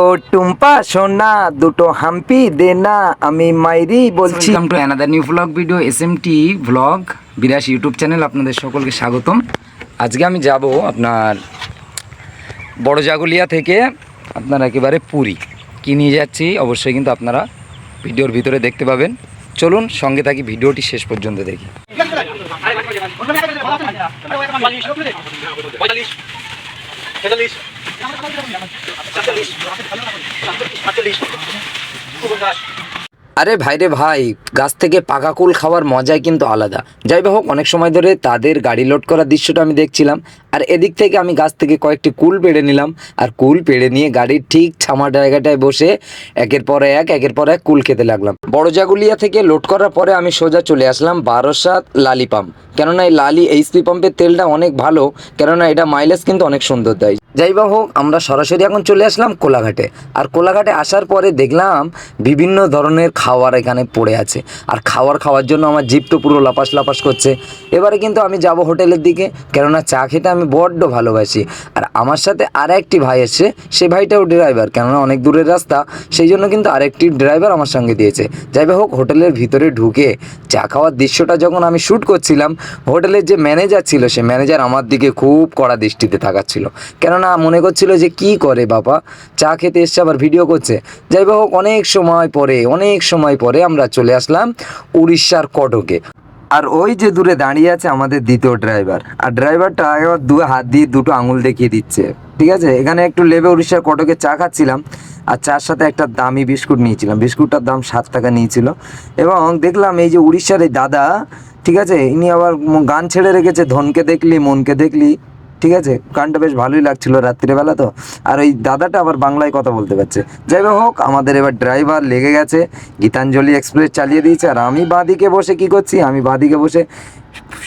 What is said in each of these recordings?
ও টুম্পা সোনা দুটো হাম্পি দে না, আমি মাইরি বলছি। Welcome to another new blog video SMT blog 82 YouTube channel. আপনাদের সকলকে স্বাগতম। আজকে আমি যাব আপনার বড় জাগুলিয়া থেকে আপনার একেবারে পুরী। কি নিয়ে যাচ্ছি অবশ্যই কিন্তু আপনারা ভিডিওর ভিতরে দেখতে পাবেন। চলুন সঙ্গে থাকি, ভিডিওটি শেষ পর্যন্ত দেখি। আরে ভাই রে ভাই, গাছ থেকে পাকা কুল খাওয়ার মজাই কিন্তু আলাদা। যাই হোক, অনেক সময় ধরে তাদের গাড়ি লোড করার দৃশ্যটা আমি দেখছিলাম, আর এদিক থেকে আমি গাছ থেকে কয়েকটি কুল পেড়ে নিলাম। আর কুল পেড়ে নিয়ে গাড়ির ঠিক ছামা জায়গাটায় বসে একের পর এক কুল খেতে লাগলাম। বড় জাগুলিয়া থেকে লোড করার পরে আমি সোজা চলে আসলাম বারাসাত লালি পাম্প। কেননা এই লালি এইচপি পাম্পের তেলটা অনেক ভালো, কেননা এটা মাইলেজ কিন্তু অনেক সুন্দর দেয়। যাই বা হোক, আমরা সরাসরি এখন চলে আসলাম কোলাঘাটে। আর কোলাঘাটে আসার পরে দেখলাম বিভিন্ন ধরনের খাবার এখানে পড়ে আছে। আর খাওয়ার জন্য আমার জিভ তো পুরো লাপাস লাপাস করছে। এবারে কিন্তু আমি যাব হোটেলের দিকে, কেননা চা খেতে আমি বড্ড ভালোবাসি। আর আমার সাথে আর একটি ভাই এসছে, সে ভাইটাও ড্রাইভার, কেননা অনেক দূরের রাস্তা, সেই জন্য কিন্তু আরেকটি ড্রাইভার আমার সঙ্গে দিয়েছে। যাই হোক, হোটেলের ভিতরে ঢুকে চা খাওয়ার দৃশ্যটা যখন আমি শ্যুট করছিলাম, হোটেলের যে ম্যানেজার ছিল, সে ম্যানেজার আমার দিকে খুব কড়া দৃষ্টিতে তাকাচ্ছিল, কেননা মনে করছিল যে কি করে বাবা, চা খেতে এসছে আবার ভিডিও করছে। যাই হোক, অনেক সময় পরে আমরা চলে আসলাম উড়িষ্যার কটকে। আর ওই যে দূরে দাঁড়িয়ে আছে আমাদের দ্বিতীয় ড্রাইভার, আর ড্রাইভারটা এবার দু হাত দিয়ে দুটো আঙুল দেখিয়ে দিচ্ছে। ঠিক আছে, এখানে একটু লেবে উড়িষ্যার কটকে চা খাচ্ছিলাম, আর চার সাথে একটা দামি বিস্কুট নিয়েছিলাম। বিস্কুটটার দাম 7 টাকা নিয়েছিল। এবং দেখলাম এই যে উড়িষ্যার এই দাদা, ঠিক আছে, ইনি আবার গান ছেড়ে রেখেছে, ধনকে দেখলি মনকে দেখলি। ঠিক আছে, গানটা বেশ ভালোই লাগছিল রাত্রিবেলা তো। আর ওই দাদাটা আবার বাংলায় কথা বলতে পারছে। যাই হোক, আমাদের এবার ড্রাইভার লেগে গেছে, গীতাঞ্জলি এক্সপ্রেস চালিয়ে দিয়েছে। আর আমি বাঁদিকে বসে কি করছি, আমি বাঁদিকে বসে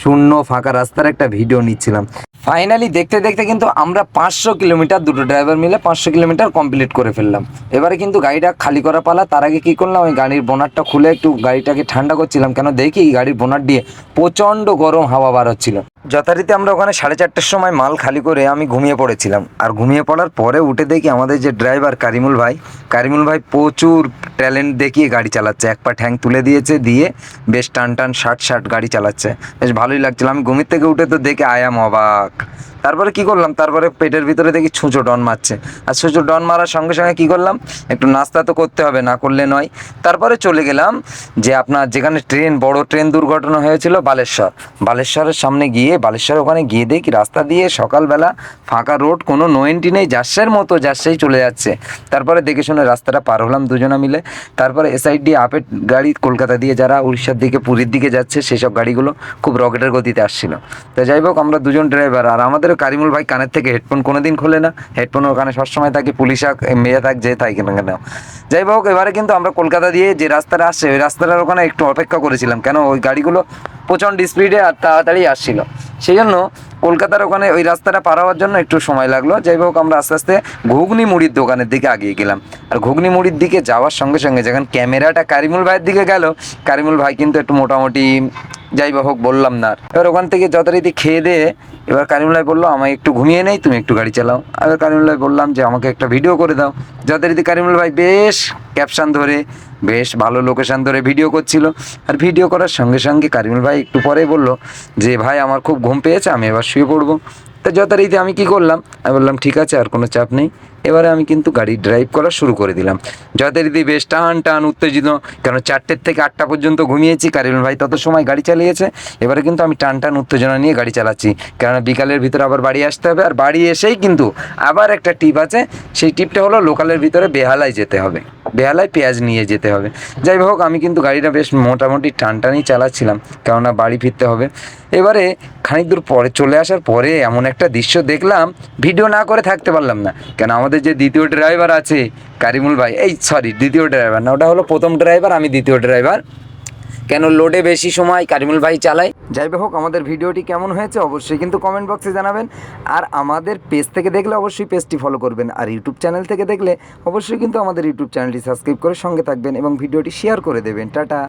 শূন্য ফাঁকা রাস্তার একটা ভিডিও নিচ্ছিলাম। ফাইনালি দেখতে দেখতে কিন্তু আমরা 500 কিলোমিটার, দুটো ড্রাইভার মিলে 500 কিলোমিটার কমপ্লিট করে ফেললাম। এবারে কিন্তু গাড়িটা খালি করা পালা। তার আগে কী করলাম, ওই গাড়ির বোনারটা খুলে একটু গাড়িটাকে ঠান্ডা করছিলাম, কেন দেখি গাড়ির বোনার দিয়ে প্রচণ্ড গরম হাওয়া বার হচ্ছিল। যথারীতি আমরা ওখানে 4:30টার সময় মাল খালি করে আমি ঘুমিয়ে পড়েছিলাম। আর ঘুমিয়ে পড়ার পরে উঠে দেখি আমাদের যে ড্রাইভার কারিমুল ভাই প্রচুর ট্যালেন্ট দেখিয়ে গাড়ি চালাচ্ছে। এক পা ঠ্যাং তুলে দিয়েছে, দিয়ে বেশ টান 60 গাড়ি চালাচ্ছে। বেশ ভালোই লাগছিল। আমি ঘুমির থেকে উঠে তো দেখে আয়াম অবাক। তারপরে কি করলাম, তারপরে পেটের ভিতরে দেখি ছুঁচো ডন মারছে। আর ছুঁচো ডন মারার সঙ্গে সঙ্গে কী করলাম, একটু নাস্তা তো করতে হবে, না করলে নয়। তারপরে চলে গেলাম যে আপনার যেখানে বড় ট্রেন দুর্ঘটনা হয়েছিল, বালেশ্বরের সামনে গিয়ে, বালেশ্বর ওখানে গিয়ে দেখি রাস্তা দিয়ে সকালবেলা ফাঁকা রোড, কোনো নো এন্ট্রি নেই, যাচ্ছেই চলে যাচ্ছে। তারপরে দেখে শুনে রাস্তাটা পার হলাম দুজনা মিলে। তারপরে এসআইড দিয়ে আপের গাড়ি কলকাতা দিয়ে যারা উড়িষ্যার দিকে পুরীর দিকে যাচ্ছে, সেসব গাড়িগুলো খুব রকেটের গতিতে আসছিল। তো যাই হোক, আমরা দুজন ড্রাইভার, আর আমাদেরও কারিমুল ভাই কানের থেকে হেডফোন কোনোদিন খোলে না, হেডফোন ওখানে সবসময় থাকে, পুলিশ মেয়ে থাক যে থাক না কেন। যাই হোক, এবারে কিন্তু আমরা কলকাতা দিয়ে যে রাস্তাটা আসছে, ওই রাস্তাটার ওখানে একটু অপেক্ষা করেছিলাম, কেন ওই গাড়িগুলো প্রচণ্ড স্পিডে আর তাড়াতাড়ি আসছিল। সেই জন্য কলকাতার ওখানে ওই রাস্তাটা পার হওয়ার জন্য একটু সময় লাগলো। যাই হোক, আমরা আস্তে আস্তে ঘুগনি মুড়ির দোকানের দিকে আগিয়ে গেলাম। আর ঘুগনি মুড়ির দিকে যাওয়ার সঙ্গে সঙ্গে যখন ক্যামেরাটা কারিমুল ভাইয়ের দিকে গেল, কারিমুল ভাই কিন্তু একটু মোটামুটি, যাই হোক বললাম না। এবার ওখান থেকে যথারীতি খেয়ে দিয়ে এবার কারিমুল ভাই বললো, আমায় একটু ঘুমিয়ে নেই, তুমি একটু গাড়ি চালাও। এবার কারিমুল ভাই বললাম যে আমাকে একটা ভিডিও করে দাও। যথারীতি কারিমুল ভাই বেশ ক্যাপশন ধরে, বেশ ভালো লোকেশান ধরে ভিডিও করছিল। আর ভিডিও করার সঙ্গে সঙ্গে কারিমুল ভাই একটু পরে বললো যে ভাই, আমার খুব ঘুম পেয়েছে, আমি এবার শুয়ে পড়বো। তা যথারীতি আমি কী করলাম, আমি বললাম ঠিক আছে, আর কোনো চাপ নেই। এবারে আমি কিন্তু গাড়ি ড্রাইভ করা শুরু করে দিলাম। যথারীতি বেশ টান উত্তেজিত, কেন 4টের থেকে 8টা পর্যন্ত ঘুমিয়েছি, কারিমুল ভাই তত সময় গাড়ি চালিয়েছে। এবারে কিন্তু আমি টান উত্তেজনা নিয়ে গাড়ি চালাচ্ছি, কেননা বিকালের ভিতরে আবার বাড়ি আসতে হবে। আর বাড়ি এসেই কিন্তু আবার একটা টিপ আছে, সেই টিপটা হলো লোকালের ভিতরে বেহালায় যেতে হবে, বেহালায় পেঁয়াজ নিয়ে যেতে হবে। যাই হোক, আমি কিন্তু গাড়িটা বেশ মোটামুটি টানটানই চালাচ্ছিলাম, কেননা বাড়ি ফিরতে হবে। এবারে খানিক দূর পরে চলে আসার পরে এমন একটা দৃশ্য দেখলাম, ভিডিও না করে থাকতে পারলাম না। কেন আমাদের যে দ্বিতীয় ড্রাইভার আছে কারিমুল ভাই, দ্বিতীয় ড্রাইভার না, ওটা হলো প্রথম ড্রাইভার, আমি দ্বিতীয় ড্রাইভার। কেন লোডে বেশি সময় কারিমুল ভাই চালায়। যাই হোক, আমাদের ভিডিওটি কেমন হয়েছে অবশ্যই কিন্তু কমেন্ট বক্সে জানাবেন। আর আমাদের পেজ থেকে দেখলে অবশ্যই পেজটি ফলো করবেন, আর ইউটিউব চ্যানেল থেকে দেখলে অবশ্যই কিন্তু আমাদের ইউটিউব চ্যানেলটি সাবস্ক্রাইব করে সঙ্গে থাকবেন এবং ভিডিওটি শেয়ার করে দেবেন। টাটা।